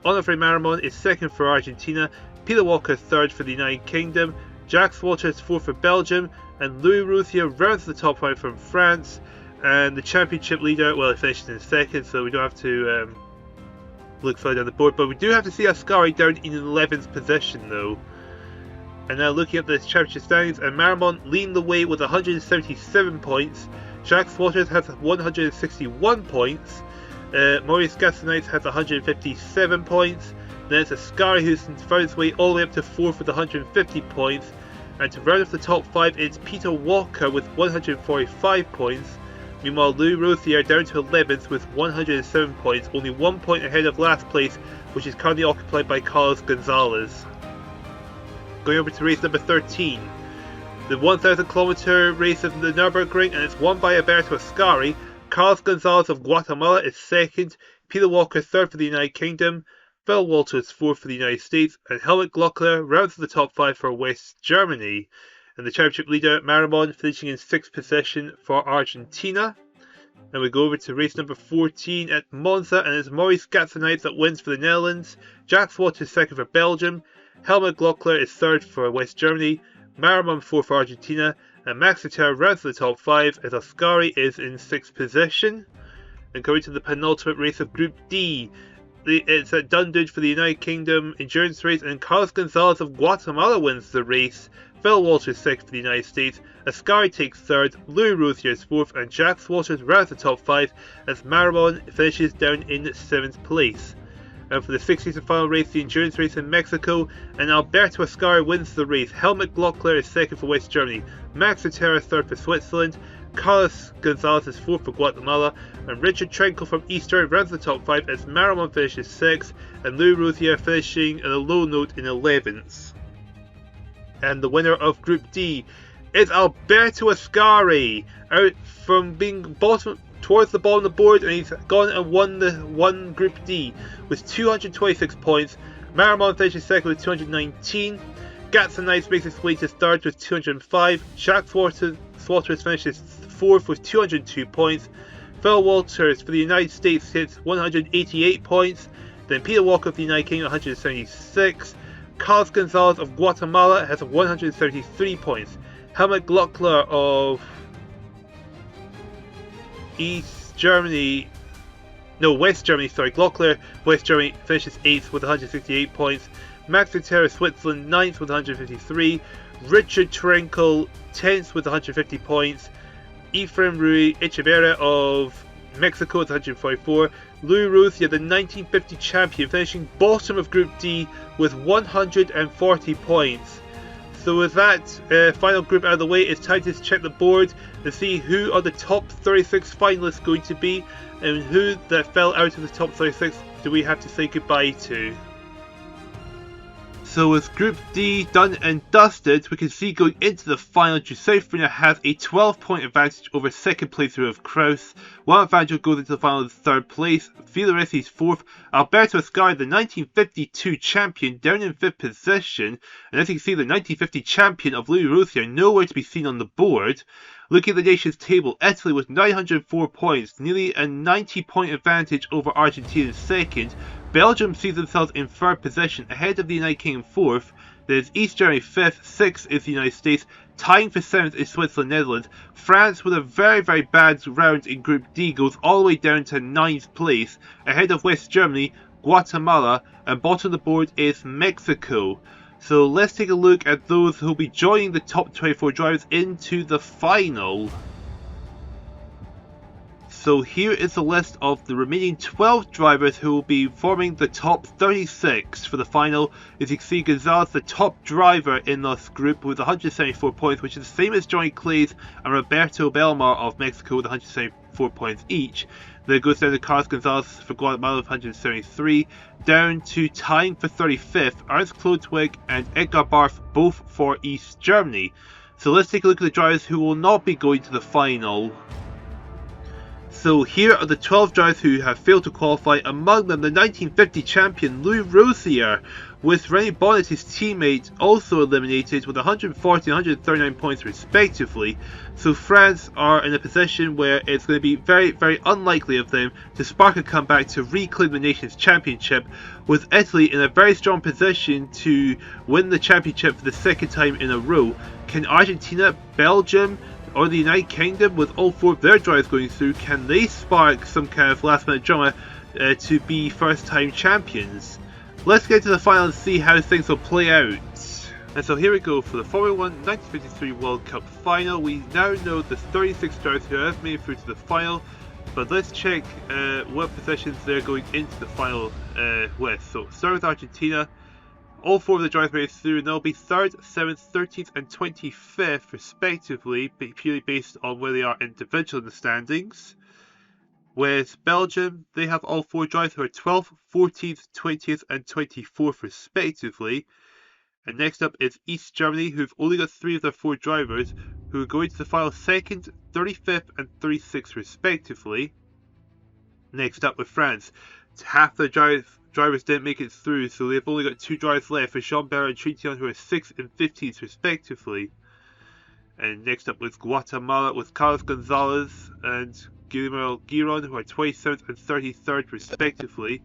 Onofre Marimon is 2nd for Argentina, Peter Walker 3rd for the United Kingdom, Jack Waters 4th for Belgium, and Lou Rothier rounds the top 5 from France. And the championship leader, well, it finished in second, so we don't have to look further down the board. But we do have to see Ascari down in 11th position, though. And now looking at the championship standings, and Marmont leading the way with 177 points. Jacques Waters has 161 points. Maurice Gassenite has 157 points. Then it's Ascari who's found its way all the way up to 4th with 150 points. And to round off the top 5, it's Peter Walker with 145 points. Meanwhile, Louis Rothier down to 11th with 107 points, only 1 point ahead of last place, which is currently occupied by Carlos Gonzalez. Going over to race number 13, the 1,000 kilometer race of the Nürburgring, and it's won by Alberto Ascari. Carlos Gonzalez of Guatemala is second, Peter Walker third for the United Kingdom, Phil Walters fourth for the United States, and Helmut Glockler rounds the top 5 for West Germany. And the championship leader, Marimon, finishing in 6th position for Argentina. And we go over to race number 14 at Monza, and it's Maurice Gassenite that wins for the Netherlands. Jacques Waters second for Belgium. Helmut Glockler is 3rd for West Germany. Marimon 4th for Argentina. And Max Verstappen rounds the top 5 as Ascari is in 6th position. And going to the penultimate race of Group D. It's at Dundalk for the United Kingdom endurance race, and Carlos Gonzalez of Guatemala wins the race. Phil Walters 6th for the United States, Ascari takes 3rd, Louis Rothier is 4th, and Jacques Waters rounds the top 5 as Marimon finishes down in 7th place. And for the 16th and final race, the endurance race in Mexico, and Alberto Ascari wins the race. Helmut Glockler is 2nd for West Germany, Max Verstappen is 3rd for Switzerland, Carlos Gonzalez is 4th for Guatemala, and Richard Trenkel from Eastern rounds the top 5 as Marimon finishes 6th, and Louis Rothier finishing on a low note in 11th. And the winner of Group D is Alberto Ascari, out from being towards the bottom of the board, and he's gone and won Group D with 226 points. Marimon finishes 2nd with 219. Gassenite makes its way to 3rd with 205. Jacques Waters finishes 4th with 202 points. Phil Walters for the United States hits 188 points. Then Peter Walker of the United Kingdom 176. Carlos Gonzalez of Guatemala has 133 points. Helmut Glockler of West Germany, Glockler, West Germany finishes 8th with 168 points. Max Verstappen of Switzerland 9th with 153. Richard Trenkel 10th with 150 points. Efraim Rui Echeverria of Mexico with 144. Louis Rothier, the 1950 champion, finishing bottom of Group D with 140 points. So with that final group out of the way, it's time to check the board and see who are the top 36 finalists going to be, and who that fell out of the top 36 do we have to say goodbye to. So with Group D done and dusted, we can see going into the final, Giuseppe Farina has a 12-point advantage over second place of Kraus. One advantage goes into the final in 3rd place. Filaresi is 4th. Alberto Ascari, the 1952 champion, down in 5th position. And as you can see, the 1950 champion of Louis Rothier nowhere to be seen on the board. Looking at the nations table, Italy with 904 points, nearly a 90-point advantage over Argentina in 2nd. Belgium sees themselves in 3rd position, ahead of the United Kingdom 4th. There's East Germany 5th, 6th is the United States, tying for 7th is Switzerland, Netherlands. France, with a very, very bad round in Group D, goes all the way down to 9th place, ahead of West Germany, Guatemala, and bottom of the board is Mexico. So let's take a look at those who will be joining the top 24 drivers into the final. So here is the list of the remaining 12 drivers who will be forming the top 36 for the final. As you can see, Gonzalez, the top driver in this group with 174 points, which is the same as Johnny Claes and Roberto Belmar of Mexico with 174 points each. Then it goes down to Carlos Gonzalez for Guatemala with 173, down to tying for 35th, Ernst Klodwig and Edgar Barth, both for East Germany. So let's take a look at the drivers who will not be going to the final. So here are the 12 drivers who have failed to qualify, among them the 1950 champion Louis Rothier, with René Bonnet, his teammate, also eliminated with 140 and 139 points respectively. So France are in a position where it's going to be very, very unlikely of them to spark a comeback to reclaim the nation's championship, with Italy in a very strong position to win the championship for the 2nd time in a row. Can Argentina, Belgium, Or the United Kingdom, with all 4 of their drivers going through, can they spark some kind of last minute drama to be first time champions? Let's get to the final and see how things will play out. And so here we go for the Formula 1 1953 World Cup final. We now know the 36 drivers who have made it through to the final, but let's check what positions they're going into the final with. So start with Argentina. All 4 of the drivers made it through, and they'll be 3rd, 7th, 13th and 25th respectively, purely based on where they are individually in the standings. With Belgium, they have all 4 drivers who are 12th, 14th, 20th and 24th respectively. And next up is East Germany, who've only got 3 of their 4 drivers, who are going to the final 2nd, 35th and 36th respectively. Next up with France, half their drivers didn't make it through, so they've only got 2 drivers left, with Jean-Bert and Trintignant, who are 6th and 15th respectively. And next up with Guatemala, with Carlos Gonzalez and Guillermo Giron, who are 27th and 33rd respectively.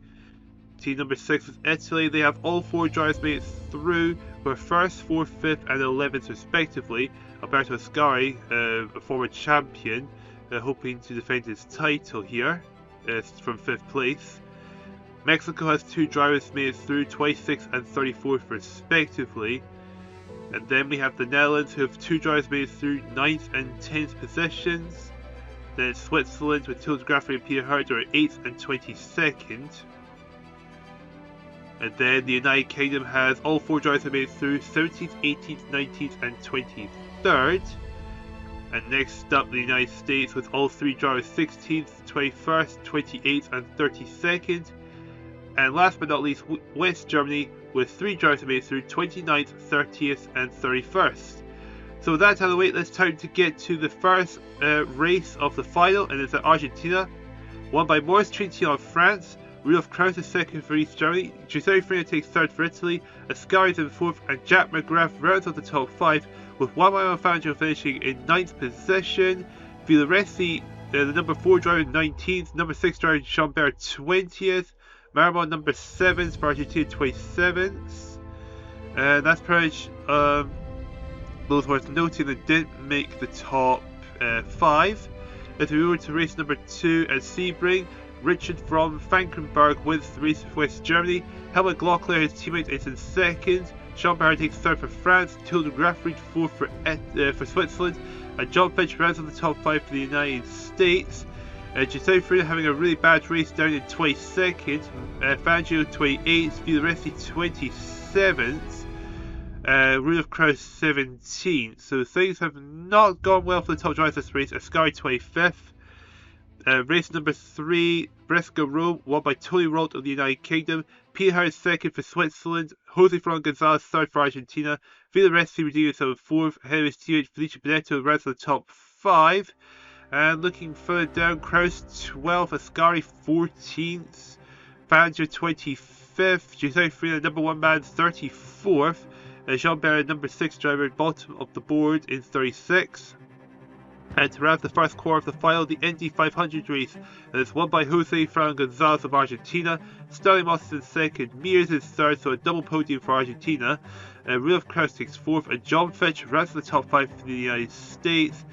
Team number 6 is Italy. They have all 4 drivers made it through, who are 1st, 4th, 5th and 11th respectively. Alberto Ascari, a former champion, hoping to defend his title here from 5th place. Mexico has 2 drivers made it through, 26th and 34th respectively. And then we have the Netherlands, who have 2 drivers made it through, 9th and 10th positions. Then it's Switzerland with Tilde Graffer and Peter Hurt are 8th and 22nd. And then the United Kingdom has all 4 drivers that made it through, 17th, 18th, 19th and 23rd. And next up the United States with all 3 drivers 16th, 21st, 28th and 32nd. And last but not least, West Germany with 3 drivers that made it through, 29th, 30th and 31st. So with that out of the way, it's time to get to the first race of the final, and it's at Argentina, won by Maurice Trintignant of France. Rudolf Krauss is 2nd for East Germany, Giuseppe Farina takes 3rd for Italy, Ascari is in 4th, and Jack McGrath rounds off the top 5, with Juan Manuel Fangio finishing in 9th position. Villoresi, the number 4 driver, 19th, number 6 driver Jean-Bert 20th, Marimon number 7th for Argentina 27th. And that's pretty much those worth noting that didn't make the top 5. If we move to race number 2 at Sebring, Richard from Frankenberg wins the race for West Germany. Helmut Glockler, his teammate, is in 2nd. Jean-Bert takes 3rd for France. Tilde Grafried 4th for Switzerland. And John Finch rounds on the top 5 for the United States. Giuseppe Farina having a really bad race down in 22nd. Fangio 28th. Villoresi 27th. Rudolf Krauss 17th. So things have not gone well for the top drivers this race. Ascari 25th. Race number 3, Brescia Rome, won by Tony Rolt of the United Kingdom. Peter Harris 2nd for Switzerland. Jose Ferran Gonzalez 3rd for Argentina. Villoresi redeemed himself 4th. Ahead of his teammate Felicia Benetto rounds the top 5. And looking further down, Krauss 12th, Ascari 14th. Fangio 25th. Giuseppe Farina, number 1 man, 34th. Jean-Bert, number 6 driver, bottom of the board in 36th. And to wrap the first quarter of the final, the Indy 500 race, and it's won by Jose Ferran Gonzalez of Argentina. Sterling Moss is in 2nd, Mears is 3rd, so a double podium for Argentina. Rudolf Krauss takes 4th, and John Finch rounds the top 5 for the United States.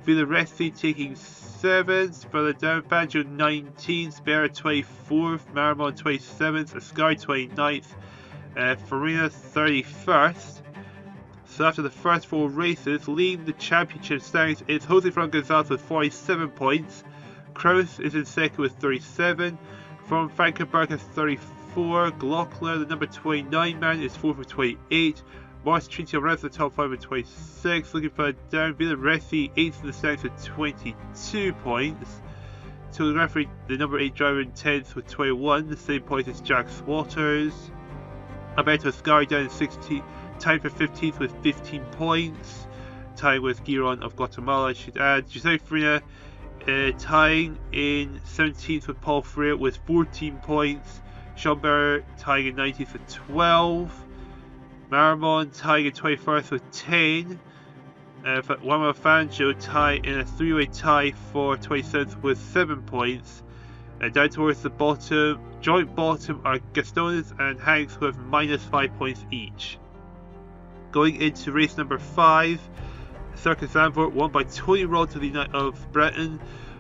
Villoresi taking 7th, further down, Fangio 19th, Berra 24th, Marimon 27th, Ascari 29th, Farina 31st. So after the first 4 races, leading the championship standings is Jose Ferran Gonzalez with 47 points. Krauss is in 2nd with 37. From Frankenberg has 34. Glockler, the number 29 man, is 4th with 28. Maurice Trintignant rounds the top 5 with 26. Looking further down, Villoresi 8th in the standings with 22 points. Tilde Graffer, the number 8 driver, in 10th with 21, the same point as Jack Swatters. Alberto Ascari down in 16th. Tied for 15th with 15 points, tying with Giron of Guatemala, I should add. Giuseppe Farina tying in 17th with Paul Freire with 14 points. Jean-Bert tying in 19th with 12. Marimon tying in 21st with 10. Juan Fangio tying in a 3-way tie for 27th with 7 points. Down towards the bottom, joint bottom, are Gastones and Hanks, who have minus 5 points each. Going into race number 5, Circus Zandvoort won by Tony Rhodes of Britain.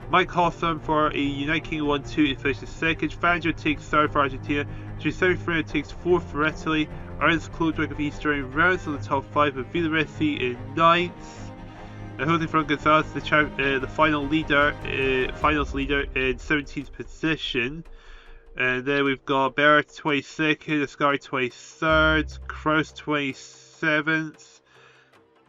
Mike Hawthorne for a United Kingdom 1-2 and finishes second. Fangio takes third for Argentina. Giuseppe Farina takes fourth for Italy. Ernst Klodwig of East Germany rounds to the top 5 with Villoresi in ninth. Jose Fran Gonzalez, the finals leader in 17th position. And then we've got Barrett 22nd, Ascari 23rd, Kraus 27th.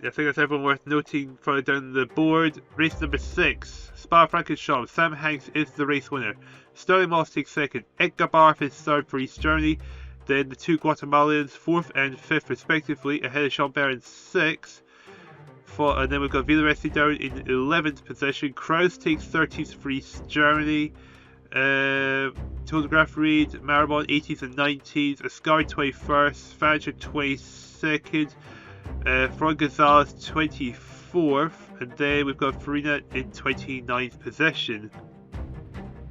I think that's everyone worth noting further down the board. Race number 6, Spa-Francorchamps. Sam Hanks is the race winner. Sterling Moss takes second. Edgar Barth is third for East Germany. Then the two Guatemalans, 4th and 5th respectively, ahead of Chambert in 6th. And then we've got Villoresi down in 11th position. Kraus takes 13th for East Germany. Telegraph Reed, Maribon 18th and 19th. Ascari 21st. Fangio 22nd. Fran Gonzalez 24th. And then we've got Farina in 29th position.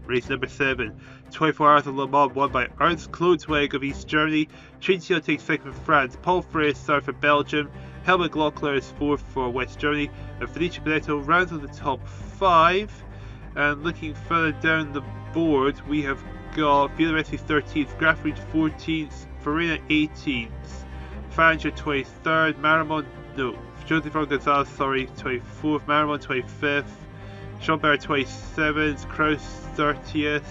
Race number 7, 24 Hours of Le Mans won by Ernst Klodwig of East Germany. Trintignant takes second for France. Paul Frey is third for Belgium. Helmut Glockler is fourth for West Germany. And Felice Benetto rounds of the top 5. And looking further down the board, we have got Villoresi 13th, Graf Reed 14th, Farina 18th, Fangio 23rd, Jose Fran Gonzalez, 24th, Maramon 25th, Chambert 27th, Kraus 30th,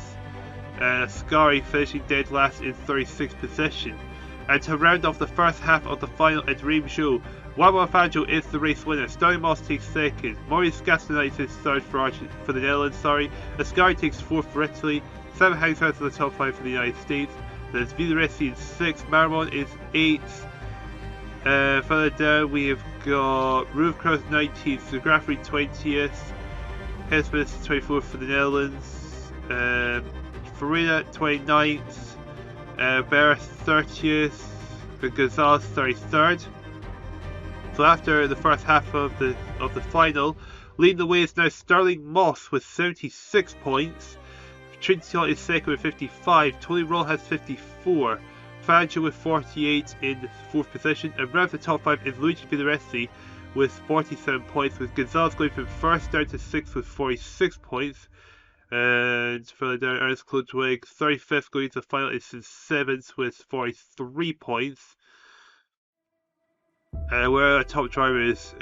and Ascari finishing dead last in 36th position. And to round off the first half of the final at Reims-Joux, Juan Fangio is the race winner. Sterling Moss takes second. Maurice Gastonais is third for the Netherlands. Ascari takes fourth for Italy. Sam Hanks out to the top 5 for the United States. There's Villoresi in 6th. Maramon is 8th. Further down we have got Ruud Kraus 19th. De Graaf Reed 20th. Hesmus 24th for the Netherlands. Farina 29th. Barrett 30th. Gonzalez 33rd. So after the first half of the final, leading the way is now Sterling Moss with 76 points. Trintignant is second with 55. Tony Roll has 54. Fangio with 48 in the 4th position. And round the top 5 is Luigi Villoresi with 47 points, with Gonzalez going from 1st down to 6th with 46 points. And further down, Ernst Klodwig, 35th, going to the final is in 7th with 43 points. Where our top driver is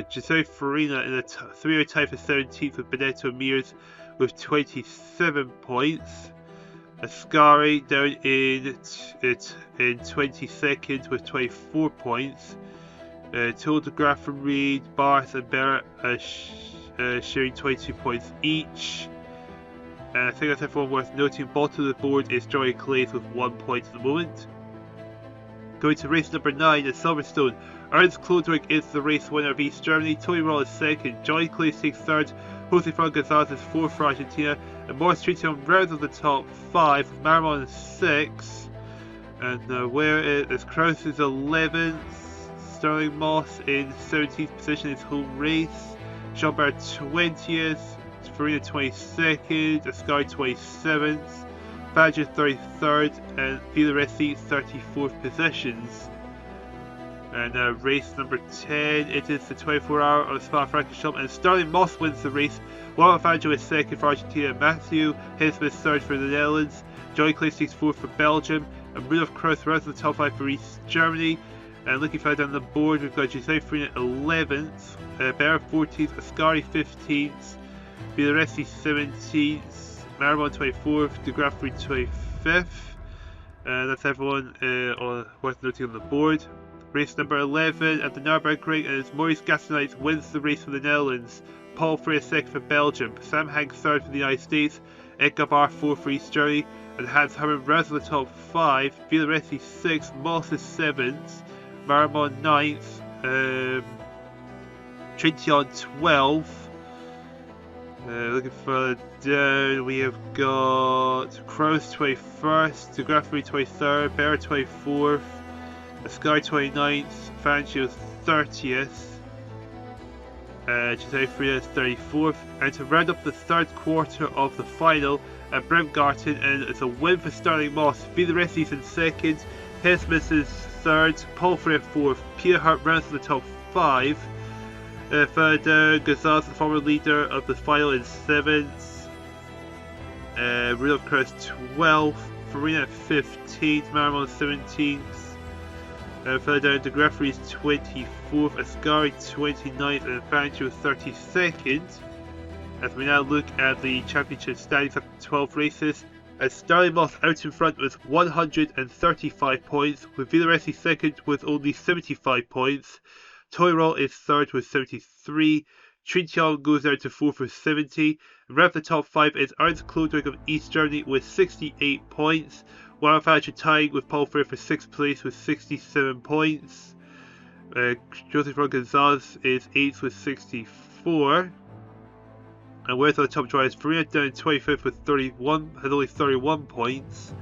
Giuseppe Farina in a 3-hour tie for 17th with Benetto Mears with 27 points. Ascari down in 22nd with 24 points. Telegraph from Reed, Barth and Barrett sharing 22 points each. And I think that's everyone worth noting. Bottom of the board is Joey Claes with 1 point at the moment. Going to race number 9 at Silverstone. Ernst Klodwig is the race winner of East Germany. Tony Roll is second. Joey Claes takes third. Jose Fran Gonzalez is fourth for Argentina. And Maurice Trintignant rounds of the top 5. Maramon is 6th. And where is Kraus is 11th. Sterling Moss in 17th position his whole race. Chambert 20th. Farina 22nd. Ascari 27th. Fangio 33rd. And Villoresi 34th positions. And race number 10, it is the 24-hour of Spa-Francorchamps, and Sterling Moss wins the race. Juan Fangio is second for Argentina. Matthew Hesmus third for the Netherlands. Joey Claes takes fourth for Belgium. And Rudolf Kraus rounds the top 5 for East Germany. And looking further down the board, we've got Giuseppe Farina 11th, Barrett 14th, Ascari 15th, Villoresi 17th, Maramon 24th, De Graaf Reed 25th. That's everyone worth noting on the board. Race number 11 at the Nürburgring, and it's Maurice Gastonais wins the race for the Netherlands. Paul Frey second for Belgium. Sam Hanks third for the United States. Edgar Barth fourth for East Germany. And Hans Hermann rounds of the top 5. Villoresi 6th. Moss is 7th. Maramon 9th. Trintignant 12th. Looking further down, we have got Kraus 21st. De Graaf Reed 23rd. Barrett 24th. Ascari 29th, Fangio 30th, Giuseppe Farina 34th, and to round up the third quarter of the final at Bremgarten, and it's a win for Sterling Moss. Villoresi is in second, Hesmus is third, Paul Frey 4th, Peter Hart rounds to the top 5, Further down, Gonzalez, the former leader of the final, in 7th. Rudolf Krauss 12th. Farina 15th. Marimon 17th. Further down, De Greffrey's 24th. Ascari 29th. And Fangio 32nd. As we now look at the championship standings after 12 races, as Starling Moss out in front with 135 points, with Villoresi second with only 75 points. Toyrol is third with 73. Trintian goes down to 4th with 70. Rev the top 5 is Ernst Klodwig of East Germany with 68 points. Wildfire tying with Paul Freire for 6th place with 67 points. Joseph Gonzalez is 8th with 64. And where's the top drivers? Farina down 25th with 31, has only 31 points.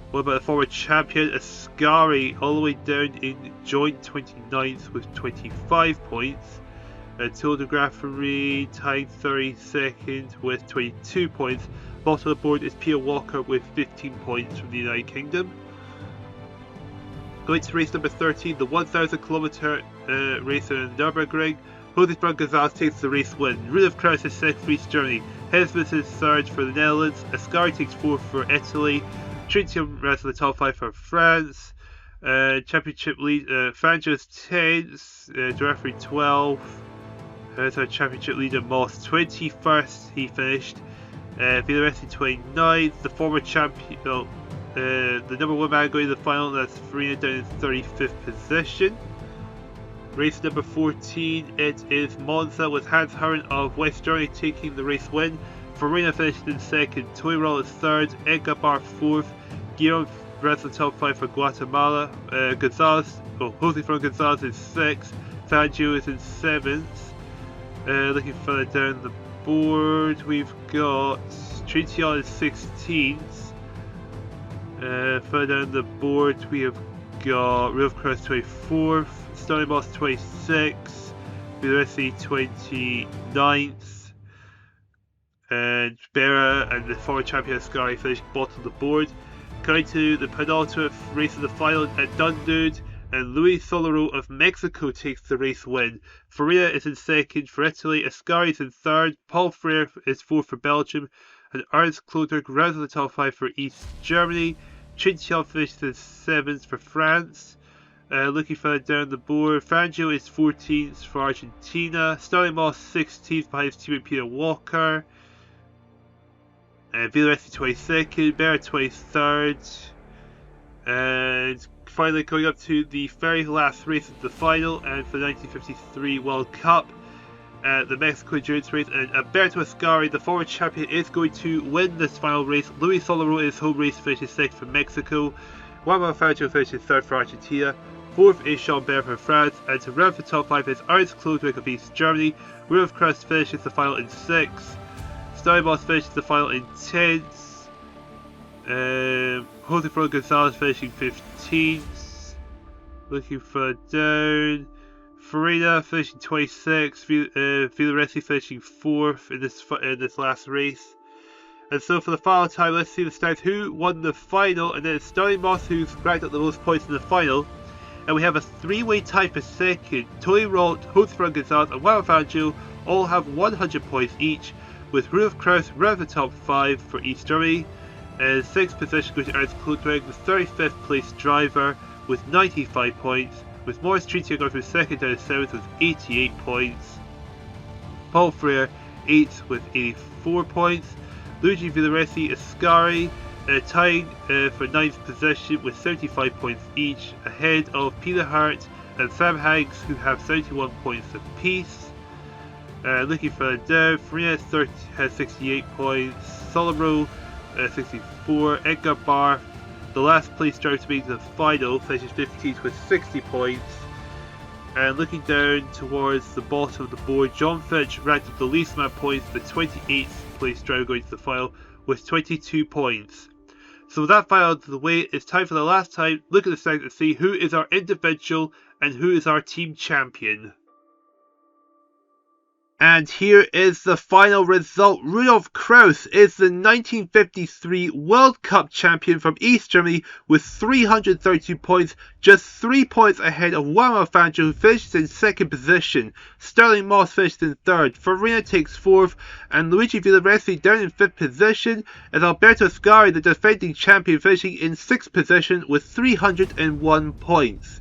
What about the former champion Ascari, all the way down in joint 29th with 25 points. Tour de Graffery tying 32nd with 22 points. Bottom of the board is Pierre Walker with 15 points from the United Kingdom. Going to race number 13, the 1,000 kilometer race in Nürburgring. José Gonzalez takes the race win. Rudolf Krauss is second for East Germany. Hesmus is third for the Netherlands. Ascari takes 4th for Italy. Trintium runs in the top 5 for France. Championship lead, Fangio is 10th. Geoffrey 12th. There's our championship leader Moss 21st. He finished. Villoresi 29th. The former champion, the number 1 man going to the final. That's Farina down in 35th position. Race number 14, it is Monza with Hans Herren of West Germany taking the race win. Farina finished in 2nd, Toyrol is 3rd, Edgar Bar 4th, Guillaume runs the top 5 for Guatemala, Jose Gonzalez is 6th, Fangio is in 7th. Looking further down the board, we've got Trintian is 16th. Further down the board, we have got Rudolf Krauss 24th. Starling Moss 26th, Villoresi 29th, and Bera and the former champion Ascari finished bottom of the board. Going to the penultimate race of the final at Dundud, and Luis Solero of Mexico takes the race win. Farina is in 2nd for Italy, Ascari is in 3rd, Paul Freire is 4th for Belgium, and Ernst Klodwig rounds the top 5 for East Germany. Trintian finished in 7th for France. Looking further down the board, Fangio is 14th for Argentina, Starling Moss 16th behind his teammate Peter Walker, Villoresi 22nd, Bear 23rd, and finally going up to the very last race of the final, and for the 1953 World Cup, the Mexico Endurance race, and Alberto Ascari, the former champion, is going to win this final race. Luis Solero in his home race finishes 6th for Mexico, Juan Fangio finishes 3rd for Argentina. 4th is Jean Bert from France, and to round the top 5 is Ernst Klodwig of East Germany. Rudolf Krauss finishes the final in 6th. Starling Moss finishes the final in 10th. Jose Gonzalez finishing 15th. Looking further down, Farina finishing 26th. Villoresi finishing 4th in this last race. And so for the final time, let's see the stats. Who won the final? And then it's Starling Moss who's racked up the most points in the final. And we have a 3-way tie for 2nd. Tony Rolt, Jose Gonzalez, and Juan Fangio all have 100 points each, with Rudolf Krauss round the top 5 for East Germany. And 6th position goes to Ernst Klodwig, the 35th place driver, with 95 points, with Morris Trintian going from 2nd down to 7th with 88 points. Paul Freire 8th with 84 points. Luigi Villoresi, Ascari tying for 9th position with 75 points each, ahead of Peter Hart and Sam Hanks, who have 71 points apiece. Looking further down, Farina has 68 points, Solero 64, Edgar Bar, the last place driver to make the final, finishes 15th with 60 points. And looking down towards the bottom of the board, John Fitch ranked up the least amount of points, the 28th place driver going to the final with 22 points. So with that final out of the way, it's time for the last time look at the stats and see who is our individual and who is our team champion. And here is the final result. Rudolf Krauss is the 1953 World Cup champion from East Germany with 332 points, just 3 points ahead of Wouter Fangio, who finishes in second position. Sterling Moss finished in third, Farina takes fourth, and Luigi Villaressi down in fifth position, as Alberto Ascari, the defending champion, finishing in sixth position with 301 points.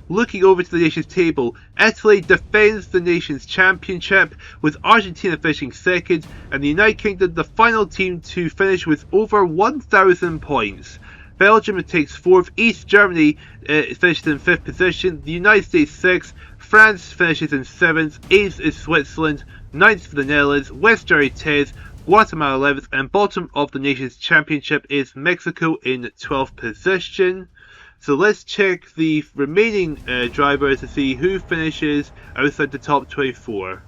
Looking over to the nations table, Italy defends the nations championship with Argentina finishing second, and the United Kingdom the final team to finish with over 1,000 points. Belgium takes fourth, East Germany finishes in fifth position, the United States sixth, France finishes in seventh, eighth is Switzerland, ninth for the Netherlands, West Germany 10th, Guatemala 11th, and bottom of the nations championship is Mexico in 12th position. So let's check the remaining drivers to see who finishes outside the top 24.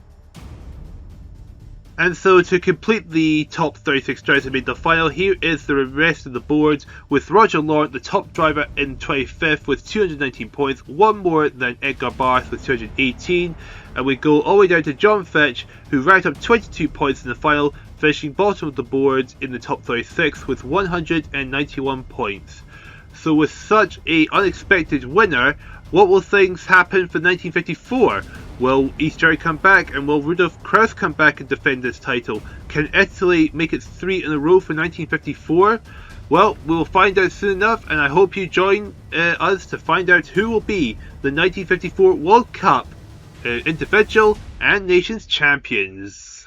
And so to complete the top 36 drivers who made the final, here is the rest of the boards, with Roger Laurent, the top driver, in 25th with 219 points, one more than Edgar Barth with 218. And we go all the way down to John Fetch, who racked up 22 points in the final, finishing bottom of the boards in the top 36 with 191 points. So with such an unexpected winner, what will things happen for 1954? Will East Germany come back, and will Rudolf Krauss come back and defend this title? Can Italy make it 3 in a row for 1954? Well, we'll find out soon enough, and I hope you join us to find out who will be the 1954 World Cup individual and nations champions.